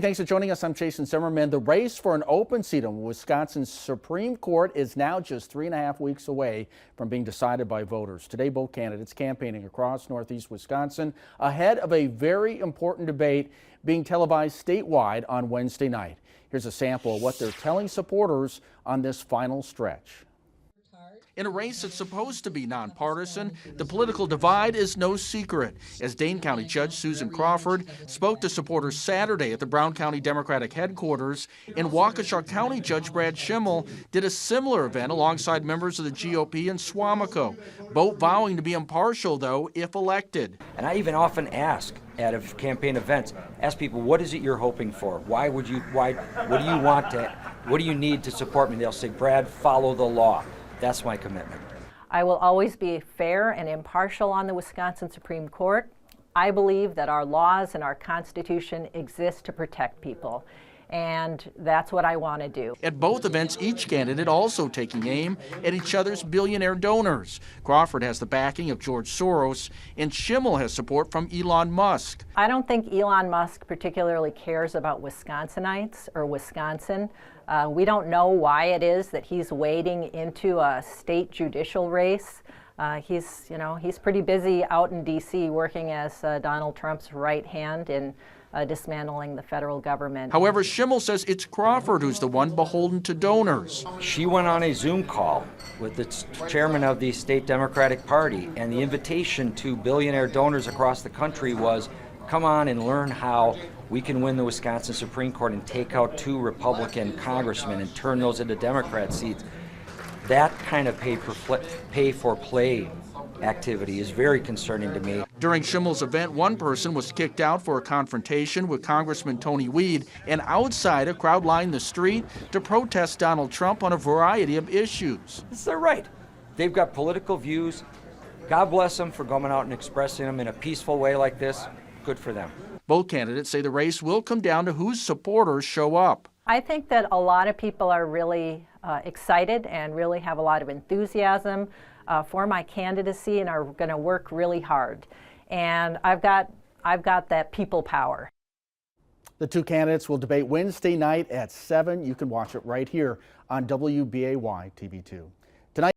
Thanks for joining us. I'm Jason Zimmerman. The race for an open seat on Wisconsin's Supreme Court is now just 3.5 weeks away from being decided by voters. Today, both candidates campaigning across northeast Wisconsin ahead of a very important debate being televised statewide on Wednesday night. Here's a sample of what they're telling supporters on this final stretch. In a race that's supposed to be nonpartisan, the political divide is no secret, as Dane County Judge Susan Crawford spoke to supporters Saturday at the Brown County Democratic headquarters, and Waukesha County Judge Brad Schimmel did a similar event alongside members of the GOP in Suamico, both vowing to be impartial, though, if elected. And I even often ask at campaign events, ask people, what is it you're hoping for? What do you want to, what do you need to support me? They'll say, Brad, follow the law. That's my commitment. I will always be fair and impartial on the Wisconsin Supreme Court. I believe that our laws and our Constitution exist to protect people, and that's what I want to do. At both events, each candidate also taking aim at each other's billionaire donors. Crawford has the backing of George Soros, and Schimmel has support from Elon Musk. I don't think Elon Musk particularly cares about Wisconsinites or Wisconsin. We don't know why it is that he's wading into a state judicial race. He's pretty busy out in D.C. working as Donald Trump's right hand in dismantling the federal government. However, Schimmel says it's Crawford who's the one beholden to donors. She went on a Zoom call with the chairman of the state Democratic Party, and the invitation to billionaire donors across the country was, come on and learn how we can win the Wisconsin Supreme Court and take out 2 Republican congressmen and turn those into Democrat seats. That kind of pay-for-play activity is very concerning to me. During Schimmel's event, one person was kicked out for a confrontation with Congressman Tony Weed, and outside, a crowd lined the street to protest Donald Trump on a variety of issues. It's their right. They've got political views. God bless them for going out and expressing them in a peaceful way like this. Good for them. Both candidates say the race will come down to whose supporters show up. I think that a lot of people are really excited and really have a lot of enthusiasm for my candidacy and are going to work really hard. And I've got that people power. The 2 candidates will debate Wednesday night at 7. You can watch it right here on WBAY TV2.